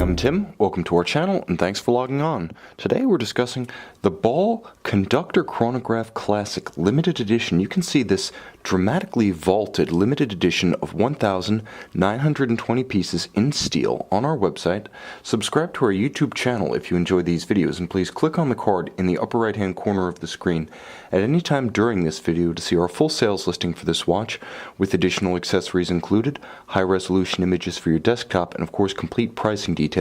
I'm Tim, welcome to our channel, and thanks for logging on. Today we're discussing the Ball Conductor Chronograph Classic Limited Edition. You can see this dramatically vaulted limited edition of 1,920 pieces in steel on our website. Subscribe to our YouTube channel if you enjoy these videos, and please click on the card in the upper right hand corner of the screen at any time during this video to see our full sales listing for this watch, with additional accessories included, high resolution images for your desktop, and of course complete pricing details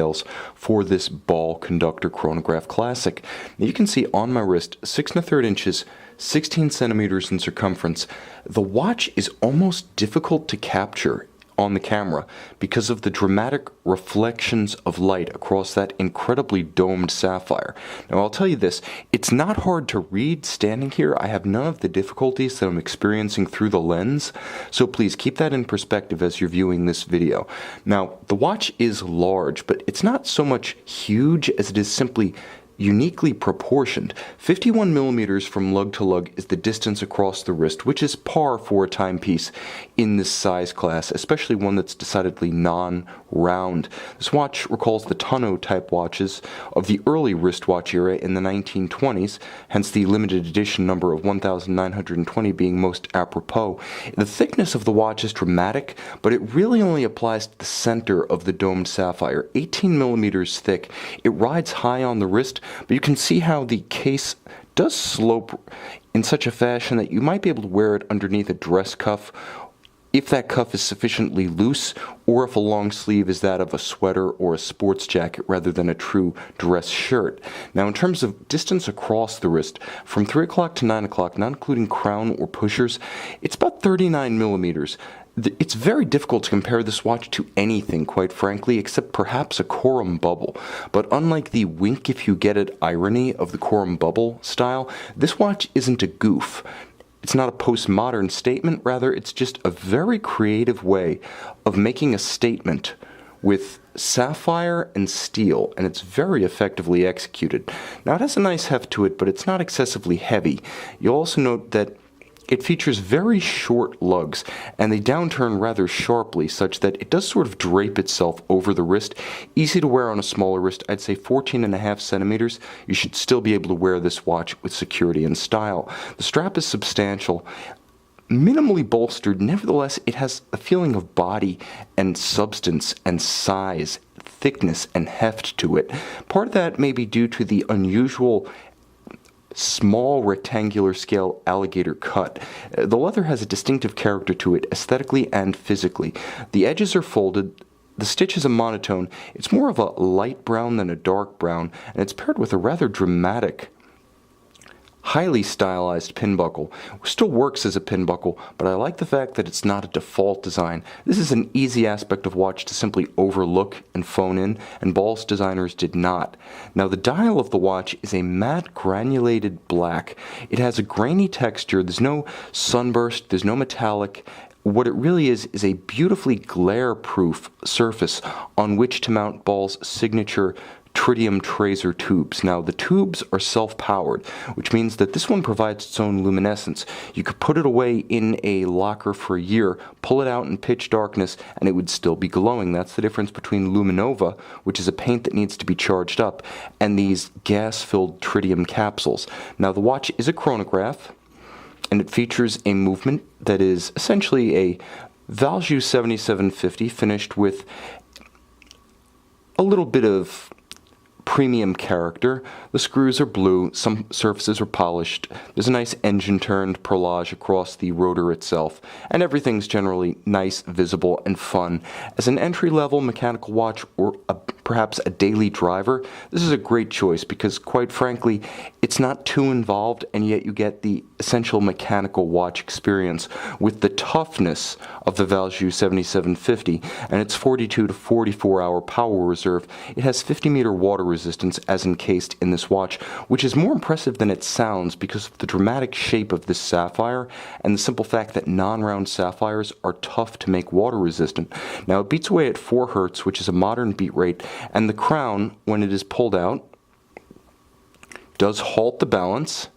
for this Ball Conductor Chronograph Classic. Now you can see on my wrist 6 1/3 inches, 16 centimeters in circumference. The watch is almost difficult to capture on the camera because of the dramatic reflections of light across that incredibly domed sapphire. Now I'll tell you this, it's not hard to read standing here. I have none of the difficulties that I'm experiencing through the lens, so please keep that in perspective as you're viewing this video. Now the watch is large, but it's not so much huge as it is simply uniquely proportioned. 51 millimeters from lug to lug is the distance across the wrist, which is par for a timepiece in this size class, especially one that's decidedly non-round. This watch recalls the tonneau type watches of the early wristwatch era in the 1920s, hence the limited edition number of 1,920 being most apropos. The thickness of the watch is dramatic, but it really only applies to the center of the domed sapphire. 18 millimeters thick. It rides high on the wrist, but you can see how the case does slope in such a fashion that you might be able to wear it underneath a dress cuff if that cuff is sufficiently loose, or if a long sleeve is that of a sweater or a sports jacket rather than a true dress shirt. Now in terms of distance across the wrist, from 3 o'clock to 9 o'clock, not including crown or pushers, it's about 39 millimeters. It's very difficult to compare this watch to anything, quite frankly, except perhaps a Corum bubble. But unlike the wink if you get it irony of the Corum bubble style, this watch isn't a goof. It's not a postmodern statement, rather it's just a very creative way of making a statement with sapphire and steel, and it's very effectively executed. Now it has a nice heft to it, but it's not excessively heavy. You'll also note that it features very short lugs, and they downturn rather sharply such that it does sort of drape itself over the wrist. Easy to wear on a smaller wrist, I'd say 14.5 centimeters. You should still be able to wear this watch with security and style. The strap is substantial, minimally bolstered, nevertheless it has a feeling of body and substance and size, thickness and heft to it. Part of that may be due to the unusual small rectangular scale alligator cut. The leather has a distinctive character to it aesthetically and physically. The edges are folded, the stitch is a monotone, it's more of a light brown than a dark brown, and it's paired with a rather dramatic, highly stylized pin buckle. It still works as a pin buckle, but I like the fact that it's not a default design. This is an easy aspect of watch to simply overlook and phone in, and Ball's designers did not. Now the dial of the watch is a matte granulated black. It has a grainy texture, there's no sunburst, there's no metallic. What it really is a beautifully glare-proof surface on which to mount Ball's signature tridium tracer tubes. Now the tubes are self-powered, which means that this one provides its own luminescence. You could put it away in a locker for a year, pull it out in pitch darkness, and it would still be glowing. That's the difference between Luminova, which is a paint that needs to be charged up, and these gas-filled tridium capsules. Now the watch is a chronograph, and it features a movement that is essentially a Valjoux 7750 finished with a little bit of premium character. The screws are blue, some surfaces are polished, there's a nice engine-turned perlage across the rotor itself, and everything's generally nice, visible, and fun. As an entry-level mechanical watch or perhaps a daily driver, this is a great choice because, quite frankly, it's not too involved, and yet you get the essential mechanical watch experience with the toughness of the Valjoux 7750 and its 42 to 44 hour power reserve. It has 50-meter water resistance as encased in this watch, which is more impressive than it sounds because of the dramatic shape of this sapphire and the simple fact that non-round sapphires are tough to make water resistant. Now it beats away at 4 Hz, which is a modern beat rate, and the crown, when it is pulled out, does halt the balance,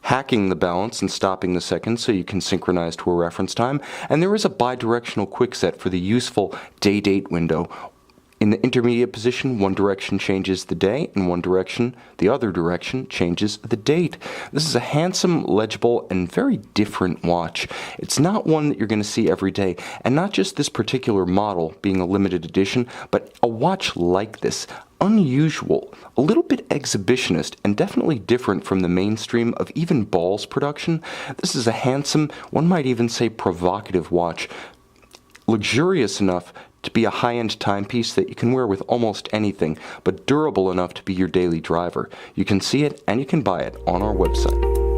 hacking the balance and stopping the seconds so you can synchronize to a reference time, and there is a bidirectional quickset for the useful day-date window. In the intermediate position, one direction changes the day, and one direction, the other direction, changes the date. This is a handsome, legible, and very different watch. It's not one that you're going to see every day, and not just this particular model being a limited edition, but a watch like this. Unusual, a little bit exhibitionist, and definitely different from the mainstream of even Ball's production. This is a handsome, one might even say provocative watch. Luxurious enough to be a high-end timepiece that you can wear with almost anything, but durable enough to be your daily driver. You can see it and you can buy it on our website.